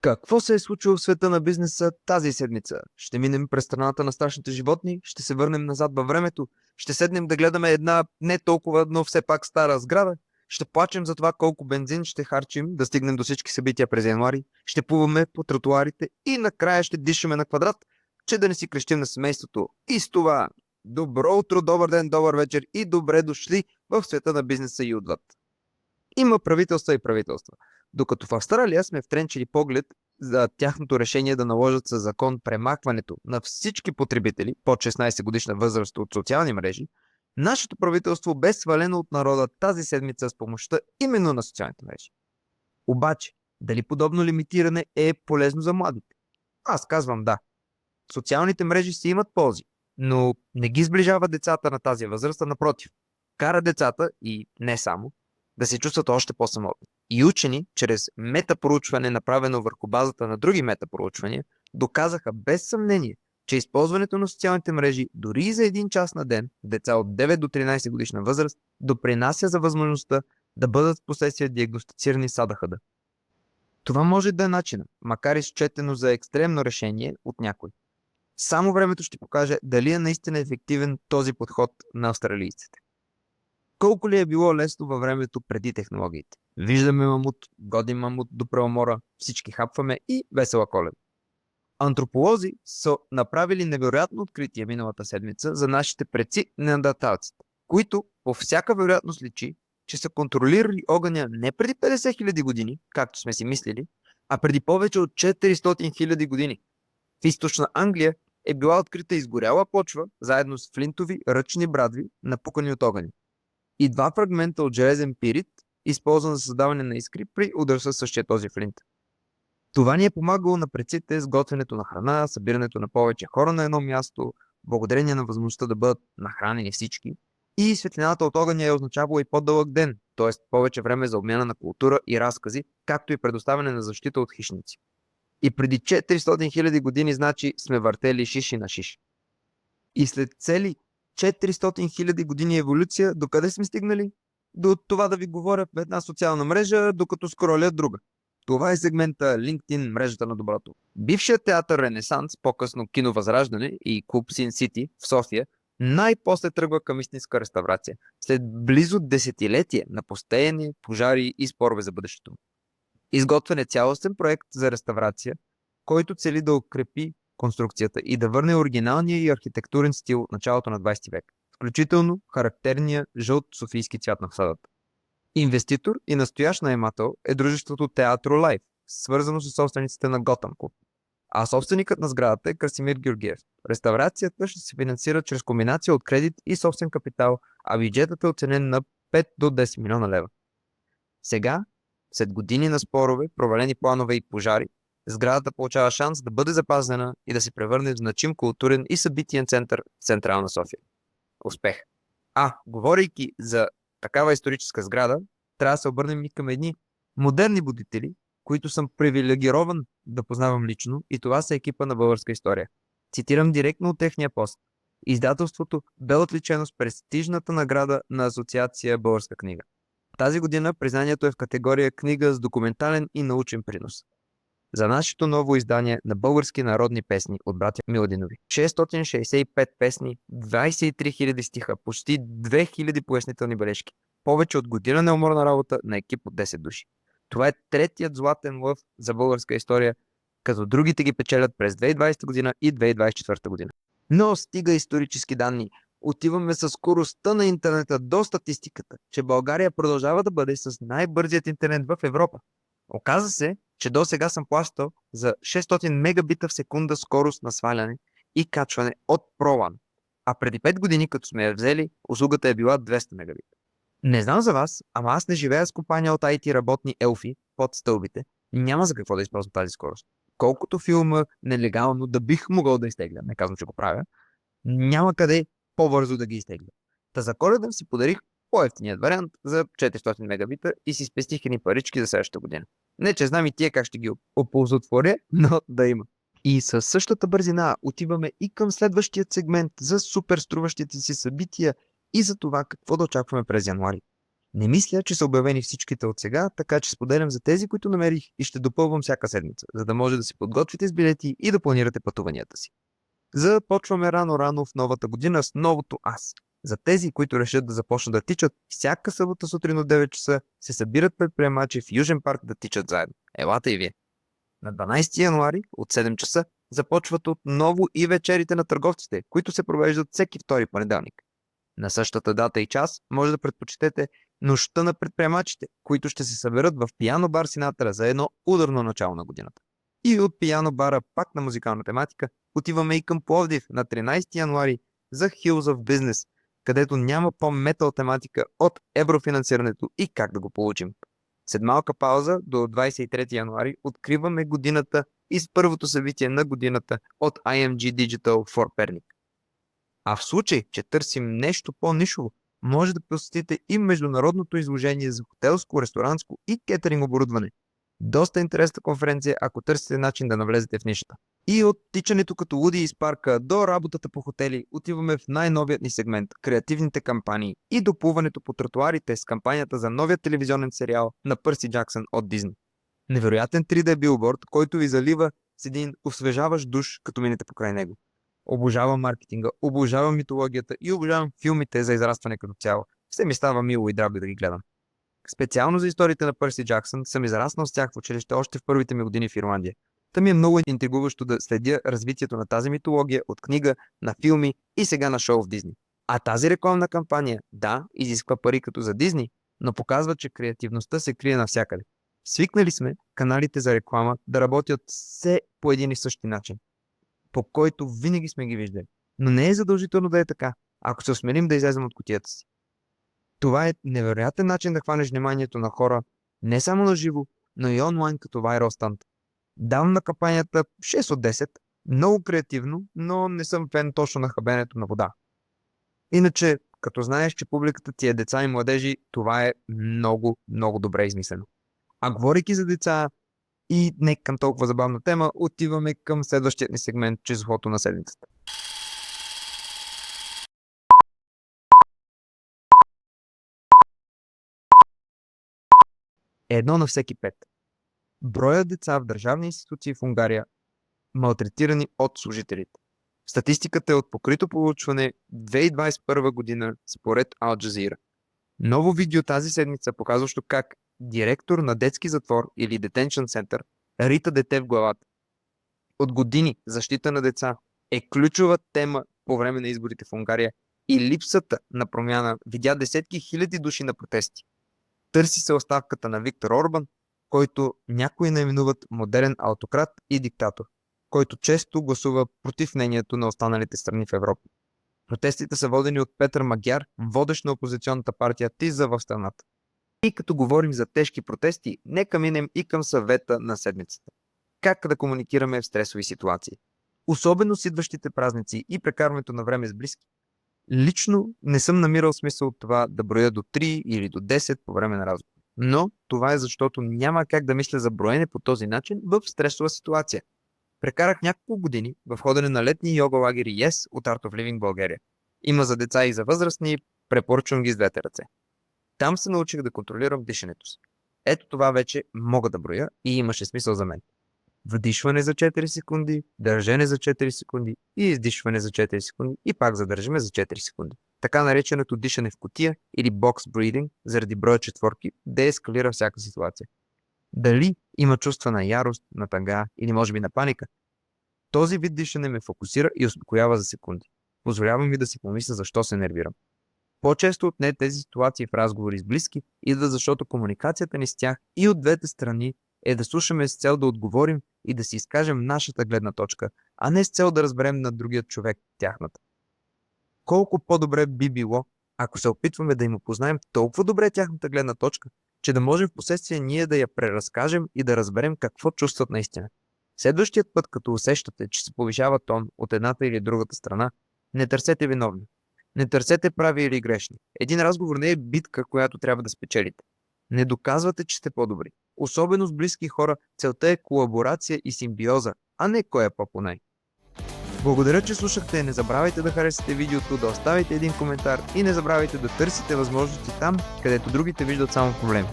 Какво се е случило в света на бизнеса тази седмица? Ще минем през страната на страшните животни, ще се върнем назад във времето, ще седнем да гледаме една не толкова, но все пак стара сграда, ще плачем за това колко бензин ще харчим да стигнем до всички събития през януари, ще плуваме по тротуарите и накрая ще дишаме на квадрат, че да не си крещим на семейството. И с това добро утро, добър ден, добър вечер и добре дошли в света на бизнеса и отвъд. Има правителства и правителства. Докато в Австралия сме втренчили поглед за тяхното решение да наложат със закон премахването на всички потребители под 16 годишна възраст от социални мрежи, нашето правителство бе свалено от народа тази седмица с помощта именно на социалните мрежи. Обаче, дали подобно лимитиране е полезно за младите? Аз казвам да. Социалните мрежи си имат ползи, но не ги сближава децата на тази възраст, а напротив. Кара децата, и не само, да се чувстват още по-самотни. И учени, чрез метапроучване, направено върху базата на други метапроучвания, доказаха без съмнение, че използването на социалните мрежи дори и за 1 час на ден, деца от 9 до 13 годишна възраст, допринася за възможността да бъдат в последствие диагностицирани с АДХД. Това може да е начинът, макар и счетено за екстремно решение от някой. Само времето ще покаже дали е наистина ефективен този подход на австралийците. Колко ли е било лесно във времето преди технологиите? Виждаме мамут, годим мамут до преумора, всички хапваме и весела Коледа. Антрополози са направили невероятно откритие миналата седмица за нашите предци неандерталците, които по всяка вероятност личи, че са контролирали огъня не преди 50 000 години, както сме си мислили, а преди повече от 400 000 години. В източна Англия е била открита изгоряла почва, заедно с флинтови ръчни брадви, напукани от огъня. И 2 фрагмента от железен пирит, използван за създаване на искри при удар със същия този флинт. Това ни е помагало на предците с готвенето на храна, събирането на повече хора на едно място, благодарение на възможността да бъдат нахранени всички, и светлината от огъня е означавала и по-дълъг ден, т.е. повече време за обмяна на култура и разкази, както и предоставяне на защита от хищници. И преди 400 000 години, значи, сме въртели шиши на шиш. И след цели 400 000 години еволюция, докъде сме стигнали? До това да ви говоря в една социална мрежа, докато скроля друга. Това е сегмента LinkedIn, мрежата на доброто. Бившият театър Ренесанс, по-късно кино Възраждане и клуб Син Сити в София, най-после тръгва към истинска реставрация, след близо десетилетие на пустеене, пожари и спорове за бъдещето. Изготвен е цялостен проект за реставрация, който цели да укрепи конструкцията и да върне оригиналния и архитектурен стил от началото на 20 век, включително характерния жълт софийски цвят на фасадата. Инвеститор и настоящ наемател е дружеството Театро Лайф, свързано с собствениците на Готъм клуб. А собственикът на сградата е Красимир Георгиев. Реставрацията ще се финансира чрез комбинация от кредит и собствен капитал, а бюджетът е оценен на 5 до 10 милиона лева. Сега, след години на спорове, провалени планове и пожари, сградата получава шанс да бъде запазена и да се превърне в значим културен и събитиен център в Централна София. Успех! Говорейки за такава историческа сграда, трябва да се обърнем и към едни модерни будители, които съм привилегирован да познавам лично, и това са екипа на Българска история. Цитирам директно от техния пост. Издателството бе отличено с престижната награда на Асоциация Българска книга. Тази година признанието е в категория книга с документален и научен принос. За нашето ново издание на български народни песни от братя Миладинови. 665 песни, 23 000 стиха, почти 2000 пояснителни бележки. Повече от година неуморна работа на екип от 10 души. Това е третият златен лъв за българска история, като другите ги печелят през 2020 година и 2024 година. Но стига исторически данни. Отиваме със скоростта на интернета до статистиката, че България продължава да бъде с най-бързият интернет в Европа. Оказа се, че до сега съм плащал за 600 мегабита в секунда скорост на сваляне и качване от ProLAN. А преди 5 години, като сме я взели, услугата е била 200 мегабита. Не знам за вас, ама аз не живея с компания от IT работни елфи под стълбите. Няма за какво да използвам тази скорост. Колкото филма нелегално да бих могъл да изтегля, не казвам, че го правя, няма къде по-бързо да ги изтегля. Та за Коледа си подарих по-евтиният вариант за 400 мегабита и си спестих едни парички за следващата година. Не, че знам и тия как ще ги оползотворя, но да има. И със същата бързина отиваме и към следващия сегмент за супер струващите си събития и за това какво да очакваме през януари. Не мисля, че са обявени всичките от сега, така че споделям за тези, които намерих и ще допълвам всяка седмица, за да може да си подготвите с билети и да планирате пътуванията си. Започваме рано-рано в новата година с новото аз. За тези, които решат да започнат да тичат, всяка събота сутрин от 9 часа се събират предприемачи в Южен парк да тичат заедно. Елате и вие! На 12 януари от 7 часа започват отново и вечерите на търговците, които се провеждат всеки втори понеделник. На същата дата и час може да предпочитете нощта на предприемачите, които ще се съберат в пиано бар Синатра за едно ударно начало на годината. И от пиано бара, пак на музикална тематика, отиваме и към Пловдив на 13 януари за Hills of Business, където няма по-метал тематика от еврофинансирането и как да го получим. След малка пауза до 23 януари откриваме годината и с първото събитие на годината от IMG Digital for Pernik. А в случай, че търсим нещо по-нишово, може да посетите и международното изложение за хотелско, ресторантско и кетеринг оборудване. Доста интересна конференция, ако търсите начин да навлезете в нишата. И от тичането като луди из парка до работата по хотели отиваме в най-новият ни сегмент – креативните кампании и доплуването по тротуарите с кампанията за новия телевизионен сериал на Пърси Джаксън от Дизни. Невероятен 3D билборд, който ви залива с един освежаващ душ, като минете покрай него. Обожавам маркетинга, обожавам митологията и обожавам филмите за израстване като цяло. Все ми става мило и драго да ги гледам. Специално за историите на Пърси Джаксън съм израснал с тях в училище още в първите ми години в Ирландия. Та ми е много интригуващо да следя развитието на тази митология от книга, на филми и сега на шоу в Дизни. А тази рекламна кампания, да, изисква пари като за Дизни, но показва, че креативността се крие навсякъде. Свикнали сме каналите за реклама да работят все по един и същи начин, по който винаги сме ги виждали. Но не е задължително да е така, ако се осмелим да излезем от кутията си. Това е невероятен начин да хванеш вниманието на хора, не само на живо, но и онлайн като viral stunt. Давам на кампанията 6 от 10, много креативно, но не съм фен точно на хабенето на вода. Иначе, като знаеш, че публиката ти е деца и младежи, това е много, много добре измислено. А говорейки за деца и не към толкова забавна тема, отиваме към следващия ни сегмент, числото на седмицата. Едно на всеки 5. Броят деца в държавни институции в Унгария малтретирани от служителите. Статистиката е от покрито проучване 2021 година според Ал Джазира. Ново видео тази седмица, показващо как директор на детски затвор или Detention Center рита дете в главата. От години защита на деца е ключова тема по време на изборите в Унгария и липсата на промяна видя десетки хиляди души на протести. Търси се оставката на Виктор Орбан, който някои наименуват модерен автократ и диктатор, който често гласува против мнението на останалите страни в Европа. Протестите са водени от Петър Магяр, водещ на опозиционната партия ТИЗА в страната. И като говорим за тежки протести, нека минем и към съвета на седмицата. Как да комуникираме в стресови ситуации? Особено с идващите празници и прекарването на време с близки. Лично не съм намирал смисъл от това да броя до 3 или до 10 по време на разговор. Но това е защото няма как да мисля за броене по този начин в стресова ситуация. Прекарах няколко години в ходене на летни йога лагери Yes от Art of Living България. Има за деца и за възрастни, препоръчвам ги с двете ръце. Там се научих да контролирам дишането си. Ето това вече мога да броя и имаше смисъл за мен. Вдишване за 4 секунди, държане за 4 секунди и издишване за 4 секунди и пак задържаме за 4 секунди. Така нареченото дишане в кутия или box breathing заради броя четворки деескалира всяка ситуация. Дали има чувства на ярост, на тъга или може би на паника? Този вид дишане ме фокусира и успокоява за секунди. Позволява ми да си помисля защо се нервирам. По-често от не тези ситуации в разговори с близки идва, защото комуникацията ни с тях и от двете страни е да слушаме с цел да отговорим и да си изкажем нашата гледна точка, а не с цел да разберем на другият човек тяхната. Колко по-добре би било, ако се опитваме да им опознаем толкова добре тяхната гледна точка, че да можем в последствие ние да я преразкажем и да разберем какво чувстват наистина. Следващият път, като усещате, че се повишава тон от едната или другата страна, не търсете виновни. Не търсете прави или грешни. Един разговор не е битка, която трябва да спечелите. Не доказвате, че сте по-добри. Особено с близки хора, целта е колаборация и симбиоза, а не кой е по-понай. Благодаря, че слушахте. Не забравяйте да харесате видеото, да оставите един коментар и не забравяйте да търсите възможности там, където другите виждат само проблеми.